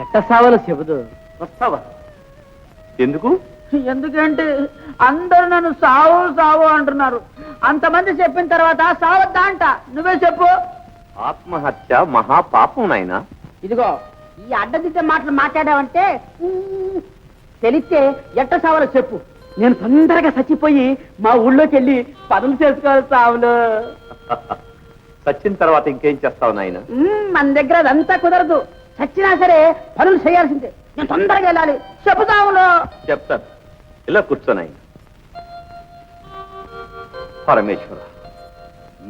ఎట్ట సావలో చెబుదు. వస్తావా? ఎందుకు? ఎందుకంటే అందరూ నన్ను సావు సావు అంటున్నారు. అంతమంది చెప్పిన తర్వాత సావద్దా అంట. నువ్వే చెప్పు. ఆత్మహత్య మహాపాపం నాయనా. ఇదిగో ఈ అడ్డదిడ్డ మాటలు మాట్లాడావంటే తెలిస్తే ఎట్ట సావలో చెప్పు. నేను తొందరగా చచ్చిపోయి మా ఊళ్ళోకి వెళ్ళి పనులు చేసుకోవాలి సావులు. చచ్చిన తర్వాత ఇంకేం చేస్తావు నాయనా? మన దగ్గర అదంతా కుదరదు. చచ్చినా సరే పనులు చేయాల్సిందే. నేను తొందరగా వెళ్ళాలి. చెప్పు సావులు. చెప్తాను. ఇలా కూర్చోనాయన. పరమేశ్వర,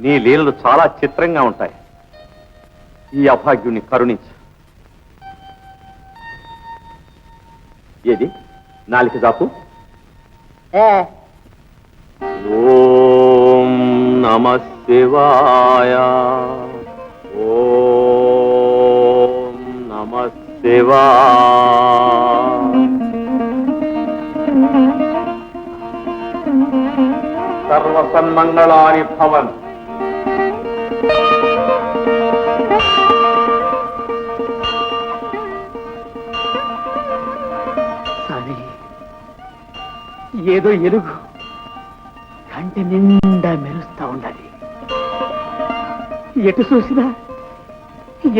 నీ లీలలు చాలా చిత్రంగా ఉంటాయి. ఈ అభాగ్యుని కరుణించు. ఏది నాలిక జాపు. ఓం నమః శివాయ. ఓం నమః శివాయ. సర్వసన్మంగళాని భవన్. ఏదో ఎలుగు కంటి నిండా మెరుస్తా ఉండాలి. ఎటు చూసినా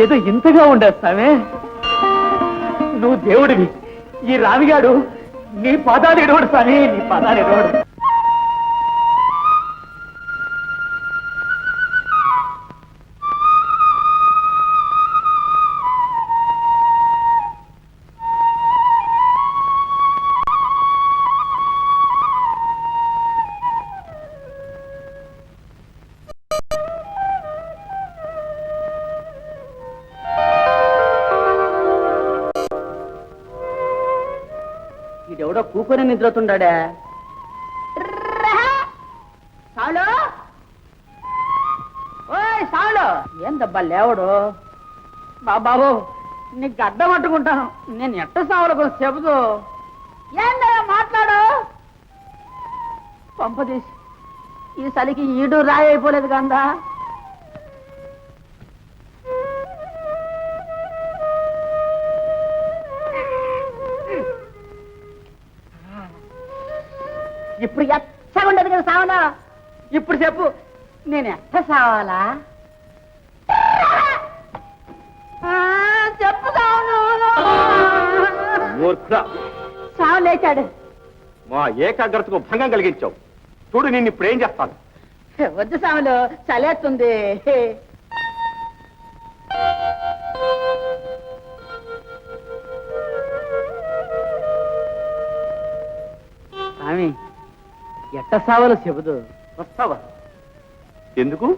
ఏదో ఇంతగా ఉండేస్తావే. నువ్వు దేవుడివి. ఈ రామిగాడు నీ పాదాలు ఎడవడు స్వామి, నీ పాదాలు ఎడవడు. ఇదెవడో కూకొని నిద్రతుండా. సాలు ఓయ్ సాలు, ఏం దబ్బా లేవడు. బాబు నీకు గడ్డం అట్టుకుంటాను. నేను ఎట్ట సావులు కొంచెం చెబుతూ. ఏందయ్యా మాట్లాడు. పంపదీసి ఈ చలికి ఈడు రాయి అయిపోలేదు కందా. ఇప్పుడు ఎచ్చగా ఉండదు కదా సావాలా. ఇప్పుడు చెప్పు, నేను ఎట్ట సావాలా? చెప్పు సావు లేచాడు. మా ఏకాగ్రతకు భంగం కలిగించావు. చూడు నిన్ను ఇప్పుడు ఏం చేస్తాను. వద్దు సాములు, చలేస్తుంది. స్వామి ఎట్ట సావలో చెబుదు. వస్తావా? ఎందుకు?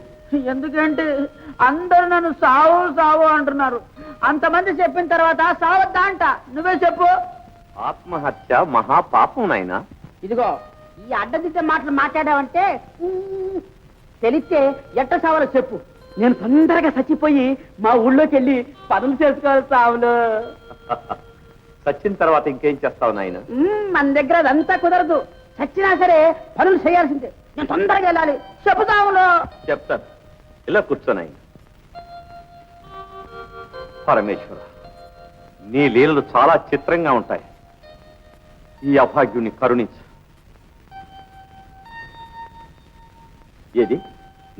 ఎందుకంటే అందరూ నన్ను సావు సావు అంటున్నారు. అంతమంది చెప్పిన తర్వాత సావద్దా అంట. నువ్వే చెప్పు. ఆత్మహత్య మహాపాపం నాయనా. ఇదిగో ఈ అడ్డదిడ్డ మాటలు మాట్లాడావంటే తెలిస్తే ఎట్ట సావలో చెప్పు. నేను తొందరగా చచ్చిపోయి మా ఊళ్ళోకి వెళ్ళి పనులు చేసుకోవాలి సావులు. చచ్చిన తర్వాత ఇంకేం చేస్తావు నాయన? మన దగ్గర అదంతా కుదరదు. చచ్చినా సరే పనులు చేయాల్సిందే. నేను తొందరగా వెళ్ళాలి. చెప్పు సావులు. చెప్తాను. ఇలా కూర్చోనాయన. పరమేశ్వర, నీ లీలలు చాలా చిత్రంగా ఉంటాయి. ఈ అభాగ్యుని కరుణించు. ఏది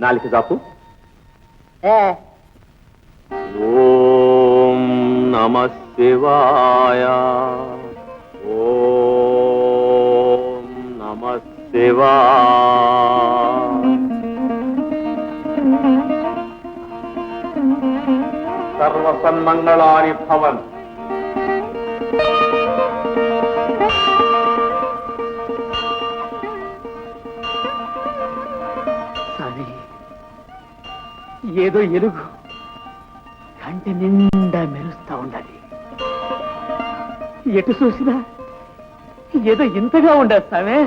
నాలిక జాపు. ఓం నమః శివాయ. ఓం నమః శివాయ. సర్వసన్మంగళాని భవన్. ఏదో ఎలుగు కంటి నిండా మెరుస్తా ఉండాలి. ఎటు చూసినా ఏదో ఇంతగా ఉండేస్తావే.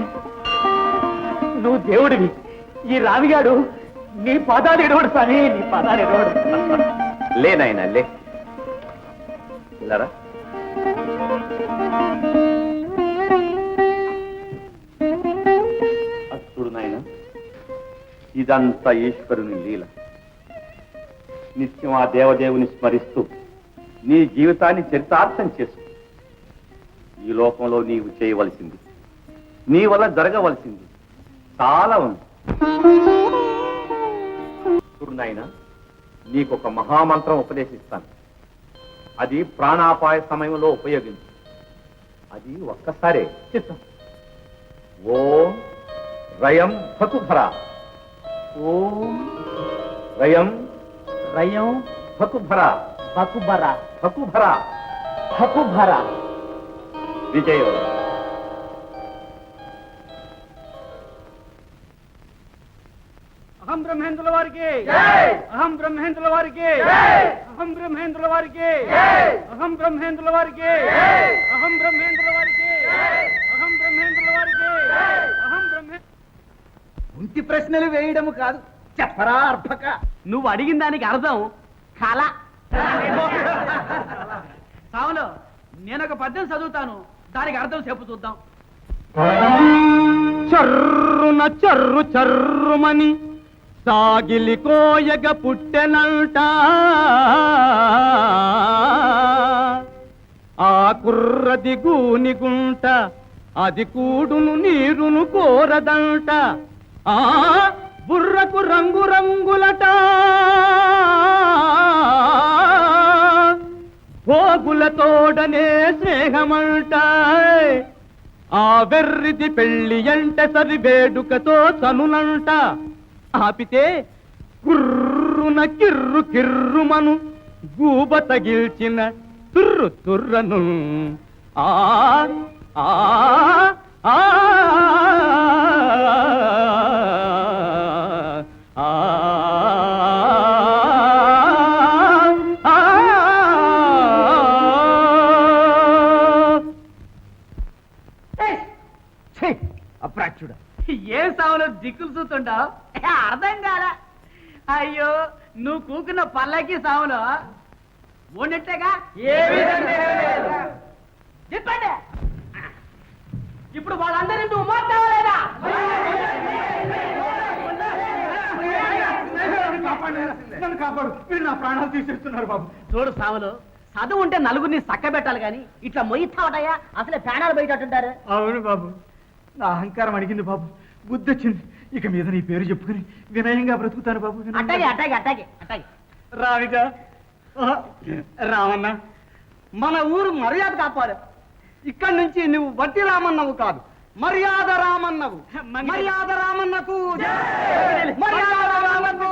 నువ్వు దేవుడివి. ఈ రామిగాడు నీ పాదాలు ఎడవడు స్వామి, నీ పాదాలు ఎడవడు. లేనాయన లే. ఇలారా. చూడు నాయన, ఇదంతా ఈశ్వరుని లీల. నిత్యం ఆ దేవదేవుని స్మరిస్తూ నీ జీవితాన్ని చరితార్థం చేసు. ఈ లోకంలో నీవు చేయవలసింది, నీ వల్ల జరగవలసింది చాలా ఉంది. చూడు నాయనా, నీకొక మహామంత్రం ఉపదేశిస్తాను. అది ప్రాణాపాయ సమయంలో ఉపయోగించు. అది ఒక్కసారే చిత్తం. ఓం రయం భకుభర, ఓం రయం రయం భకుభర, బకుబర భకుభర, హకుభర. విజయం. అహం బ్రహ్మేంద్రుల వారికి, అహం బ్రహ్మేంద్రుల వారికి, అహం బ్రహ్మేంద్రుల వారికి, అహం బ్రహ్మేంద్రుల వారికి, అహం బ్రహ్మేంద్రుల వారికి, అహం బ్రహ్మేంద్రుల వారికి, అహం బ్రహ్మే. ఉంటి ప్రశ్నలు వేయడము కాదు, చెప్పరా అర్భక. నువ్వు అడిగిన దానికి అర్థం కళ. సావులో నేను ఒక పద్యం చదువుతాను, దానికి అర్థం చెప్పు చూద్దాం. చర్రున చర్రు చర్రుమని సాగిలి కోయగ పుట్టెనంట, ఆ కుర్రది గూని గుంట అది కూడును నీరును కోరదంట, ఆ బుర్రకు రంగు రంగులట, భోగులతోడనే స్నేహమంట, ఆ వెర్రిది పెళ్లి అంటే సరి వేడుకతో చనునంట, ఆపితే కుర్రున కిర్రు కిర్రుమను గూబ తగిల్చిన తుర్రు తుర్రను, ఆ ఆ ఆ అప్రాచ్యుడ. ఏం సావులో దిక్కులు చూస్తుంటా అర్థం కాల. అయ్యో నువ్వు కూకున్న పల్లకి సావులో ఓనెట్టేగా చెప్పండి. ఇప్పుడు వాళ్ళందరూ నువ్వు మాట్లాడలేదా? నన్ను కాపాడు, మీరు నా ప్రాణాలు తీసేస్తున్నారు బాబు. చూడు సావులు, చదువు ఉంటే నలుగురిని సక్క పెట్టాలి కానీ ఇట్లా మొయ్యిస్తావటయ్యా, అసలే ప్రాణాలు బయటంటారు. అవును బాబు, నా అహంకారం అడిగింది బాబు, బుద్ధి వచ్చింది. ఇక మీద నీ పేరు చెప్పుకుని వినయంగా బ్రతుకుతాను బాబు. అట్టాగే అట్టాగే అట్టాగే అట్టాగే. రావిక, రామన్న, మన ఊరు మర్యాద కాపాడు. ఇక్కడి నుంచి నువ్వు వట్టి రామన్నవు కాదు, మర్యాద రామన్నవు. మర్యాద రామన్నకు మర్యాద రామన్నకు.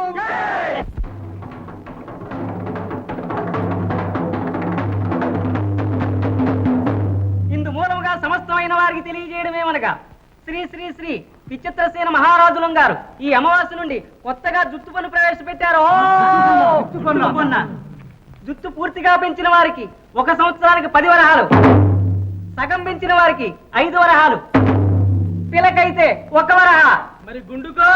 ఇందు మూలముగా సమస్తమైన వారికి తెలియజేయడమేమనగా శ్రీ శ్రీ శ్రీ విచిత్రసేన మహారాజులం గారు ఈ అమావాస్య నుండి కొత్తగా జుత్తు పన్ను ప్రవేశపెట్టారు. జుత్తు పూర్తిగా పెంచిన వారికి 1 సంవత్సరానికి 10 వరహాలు, సగం పెంచిన వారికి 5 వరహాలు, పిలకైతే 1 వరహా. మరి గుండుకో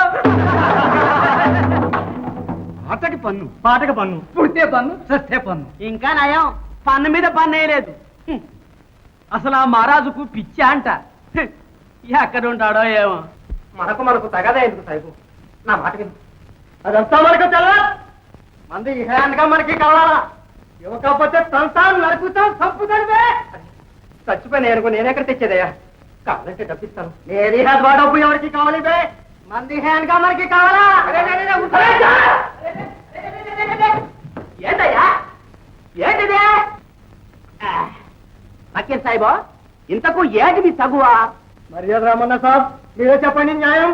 ఆటకి పన్ను, పాటకి పన్ను, పుడితే పన్ను, సస్తే పన్ను. ఇంకా నయం, పన్ను మీద పన్ను వేయలేదు. అసలు ఆ మహారాజుకు పిచ్చా అంట. ఎక్కడ ఉంటాడో ఏమో. మనకు తగదా ఎందుకు సాయిబు, నా మాట విను. అదంతా మనకు తెలవా, మంది హ్యాండ్గా మనకి కావాలా? ఇవ్వకపోతే తంతాను, నరుకుతాం, చంపుతానువే. చచ్చిపోయిన అనుకో, నేనెక్కడ తెచ్చేదయ్యా? కావాలంటే డబ్బిస్తాను. నేది డబ్బు ఎవరికి కావాలి బే? మంది హ్యాండ్గా మనకి కావాలా? ఏంటయ్యా ఏంటిదే? ఫకీర్ సాయిబా, ఇంతకు ఏంటి మీ తగువా? మర్యాద రామన్న సాబ్, మీరే చెప్పండి న్యాయం.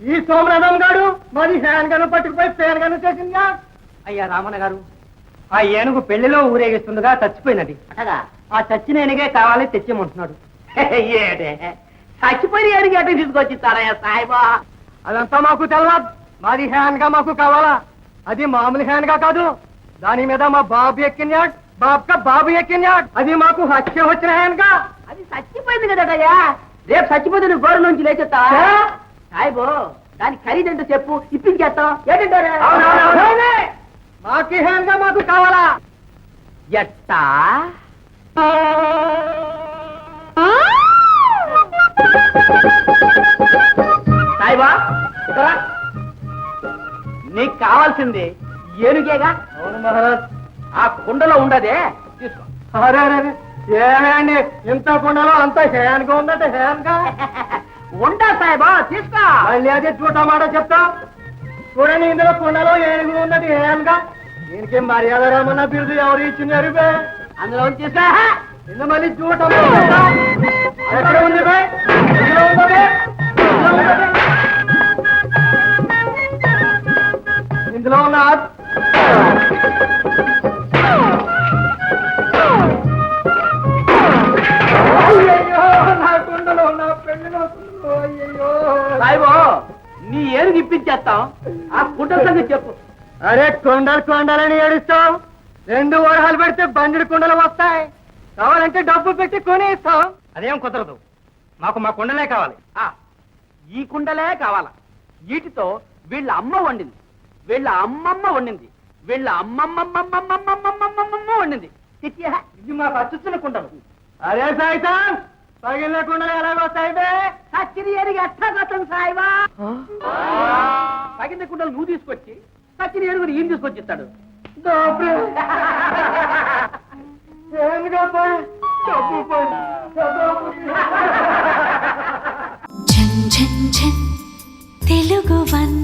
ఈ సోమనాథం గారు మరి హ్యాండ్ గను పట్టుకుపోయి ఫ్యాన్ గను చేసిందా? అయ్యా రామన్న గారు, ఆ ఏనుగు పెళ్లిలో ఊరేగిస్తుండగా చచ్చిపోయినది. అటగా ఆ చచ్చిన ఏనుగే కావాలి, తెచ్చేమంటున్నాడు. ఏడే చచ్చిపోయి ఏడికి ఎటు తీసుకొచ్చిస్తాడయ్యా సాయిబా? అదంతా మాకు తెలవదు. మాది హ్యాండ్ గా మాకు కావాలా. అది మామూలు హ్యాండ్ గా కాదు, దాని మీద మా బాబు ఎక్కినాడు, బాబు ఎక్కినాడు. అది మాకు హత్య వచ్చిన హ్యాండ్ గా. అది చచ్చిపోయింది కదటయ్యా, రేపు చచ్చిపోతే నువ్వు గోడ నుంచి లేచెత్తావా? సాయిబో, దాని ఖరీదంటూ చెప్పు, ఇప్పించేస్తాం. ఏంటంటారు? మాకు హ్యాండ్ గా మాకు కావాలా. ఎట్టా? సాయిబా, ఇక్కడా నీకు కావాల్సింది ఏనుగేగా? అవును మహారాజ్. ఆ కుండలో ఉండదే తీసుకో. అరే అరే ఏమండి ఇంత కుండలో అంత హేయాన్గా ఉందంటే హేయాన్గా ఉంటా సాయిబా తీసుకో. మళ్ళీ అదే చూడమాట చెప్తా చూడండి ఇందులో కుండలో ఏనుగు ఉన్నది హేయాన్గా దీనికి మర్యాద రామన్న బిరుదు ఎవరు ఇచ్చినారు బే అందులో తీసుకో. ఇందు మళ్ళీ చూడటం ఎక్కడ ఉంది బే ఇందులో ఉందా బే? ఇందులో ఉందా బే? ఇందులో ఉన్న అయ్యయ్యో నా కుండలో నా పెళ్లిలో అయ్యయ్యో సాయిబో నీ ఏనుగు ఇప్పించేస్తాం. ఆ గుడ్డల సంగతి చెప్పు. అరే కొండలు కొండలని ఏడుస్తాం 2 వరహాలు పెడితే బండి కుండలు వస్తాయి కావాలంటే డబ్బు పెట్టి కొనేస్తాం అదేం కుదరదు మాకు మా కుండలే కావాలి ఆ, ఈ కుండలే కావాలా? వీటితో వీళ్ళ అమ్మ వండింది, వీళ్ళ అమ్మమ్మ వండింది, వీళ్ళ అమ్మమ్మమ్మమ్మమ్మమ్మమ్మమ్మమ్మ వండింది. చిచ్చియా? ఇది మాకు అచ్చుచ్చిన కుండలు అరే సాయితం పగిలిన కుండలు ఎలా వస్తాయి బే సచ్చిని ఏనుగు ఎట్టా కట్టం సాయిబా. తగిన కుండలు నువ్వు తీసుకొచ్చి సచ్చిని ఏనుగుని ఈయన తీసుకొచ్చి ఇస్తాడు. డబ్బు ఏమిగా పోయి డబ్బు పోయి డబ్బు ఝన్ ఝన్ ఝన్ తెలుగు వన్